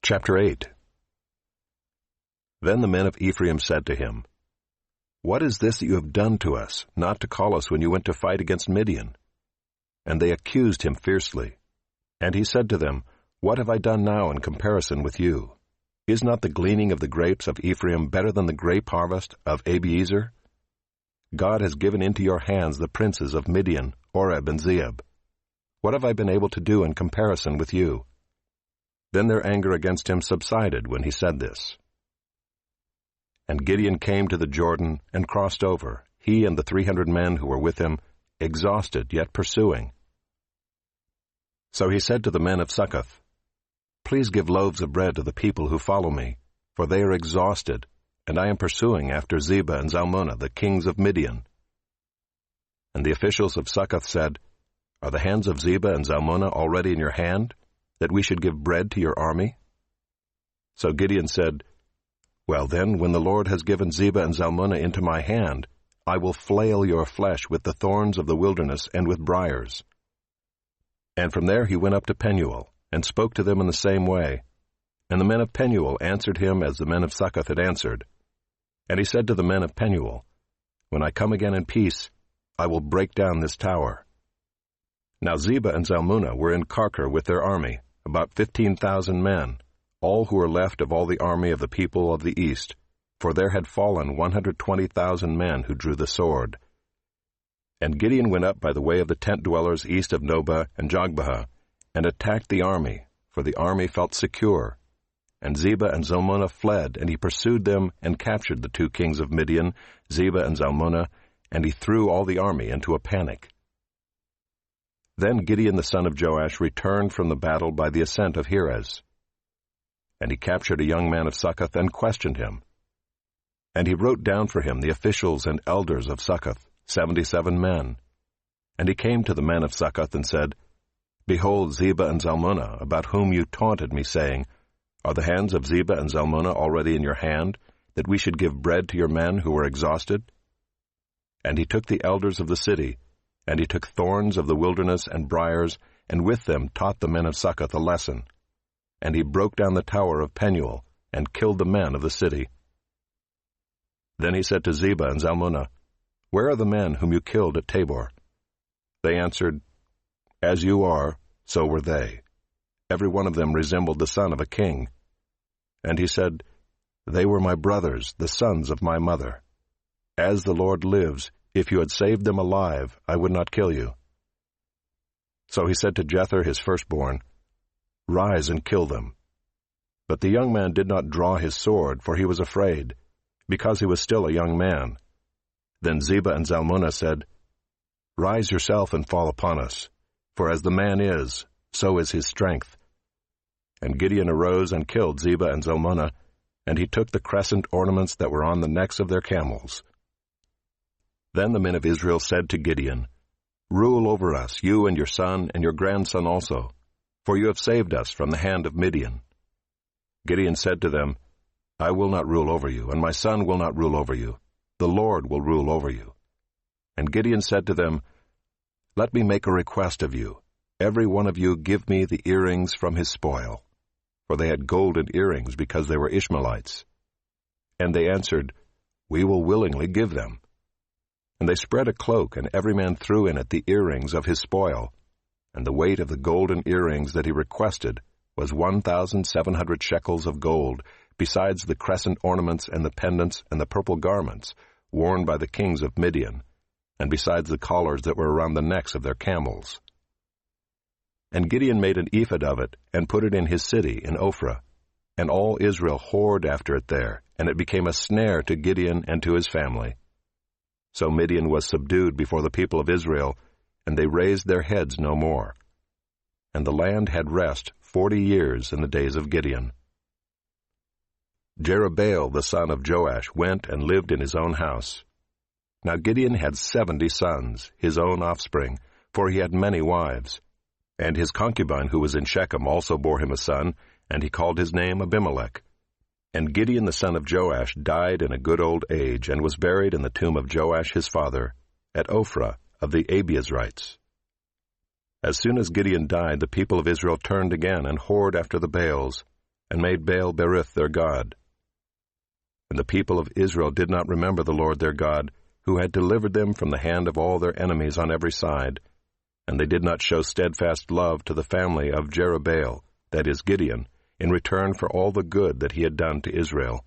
Chapter 8. Then the men of Ephraim said to him, "What is this that you have done to us, not to call us when you went to fight against Midian?" And they accused him fiercely. And he said to them, "What have I done now in comparison with you? Is not the gleaning of the grapes of Ephraim better than the grape harvest of Abiezer? God has given into your hands the princes of Midian, Oreb, and Zeeb. What have I been able to do in comparison with you?" Then their anger against him subsided when he said this. And Gideon came to the Jordan and crossed over, he and the 300 men who were with him, exhausted yet pursuing. So he said to the men of Succoth, "Please give loaves of bread to the people who follow me, for they are exhausted, and I am pursuing after Zebah and Zalmunna, the kings of Midian." And the officials of Succoth said, "Are the hands of Zebah and Zalmunna already in your hand, that we should give bread to your army?" So Gideon said, "Well then, when the Lord has given Zebah and Zalmunna into my hand, I will flail your flesh with the thorns of the wilderness and with briars." And from there he went up to Penuel, and spoke to them in the same way. And the men of Penuel answered him as the men of Succoth had answered. And he said to the men of Penuel, "When I come again in peace, I will break down this tower." Now Zebah and Zalmunna were in Karkor with their army, about 15,000 men, all who were left of all the army of the people of the east, for there had fallen 120,000 men who drew the sword. And Gideon went up by the way of the tent dwellers east of Nobah and Jogbehah, and attacked the army, for the army felt secure. And Zebah and Zalmunna fled, and he pursued them and captured the 2 kings of Midian, Zebah and Zalmunna, and he threw all the army into a panic. Then Gideon the son of Joash returned from the battle by the ascent of Heres. And he captured a young man of Succoth and questioned him. And he wrote down for him the officials and elders of Succoth, 77 men. And he came to the men of Succoth and said, "Behold Zebah and Zalmunna, about whom you taunted me, saying, 'Are the hands of Zebah and Zalmunna already in your hand, that we should give bread to your men who were exhausted?' And he took the elders of the city, and he took thorns of the wilderness and briars, and with them taught the men of Succoth a lesson. And he broke down the tower of Penuel, and killed the men of the city. Then he said to Zebah and Zalmunna, 'Where are the men whom you killed at Tabor?' They answered, 'As you are, so were they. Every one of them resembled the son of a king.' And he said, 'They were my brothers, the sons of my mother. As the Lord lives, if you had saved them alive, I would not kill you.' So he said to Jether his firstborn, 'Rise and kill them.' But the young man did not draw his sword, for he was afraid, because he was still a young man. Then Zebah and Zalmunna said, 'Rise yourself and fall upon us, for as the man is, so is his strength.' And Gideon arose and killed Zebah and Zalmunna, and he took the crescent ornaments that were on the necks of their camels. Then the men of Israel said to Gideon, 'Rule over us, you and your son and your grandson also, for you have saved us from the hand of Midian.' Gideon said to them, 'I will not rule over you, and my son will not rule over you. The Lord will rule over you.' And Gideon said to them, 'Let me make a request of you. Every one of you give me the earrings from his spoil.' For they had golden earrings because they were Ishmaelites. And they answered, 'We will willingly give them.' And they spread a cloak, and every man threw in it the earrings of his spoil. And the weight of the golden earrings that he requested was 1,700 shekels of gold, besides the crescent ornaments and the pendants and the purple garments worn by the kings of Midian, and besides the collars that were around the necks of their camels. And Gideon made an ephod of it, and put it in his city in Ophrah. And all Israel whored after it there, and it became a snare to Gideon and to his family. So Midian was subdued before the people of Israel, and they raised their heads no more. And the land had rest 40 years in the days of Gideon. Jerubbaal the son of Joash went and lived in his own house. Now Gideon had 70 sons, his own offspring, for he had many wives. And his concubine who was in Shechem also bore him a son, and he called his name Abimelech. And Gideon the son of Joash died in a good old age, and was buried in the tomb of Joash his father, at Ophrah of the Abiezrites. As soon as Gideon died, the people of Israel turned again and whored after the Baals, and made Baal-berith their god. And the people of Israel did not remember the Lord their God, who had delivered them from the hand of all their enemies on every side, and they did not show steadfast love to the family of Jerubbaal, that is Gideon, in return for all the good that he had done to Israel.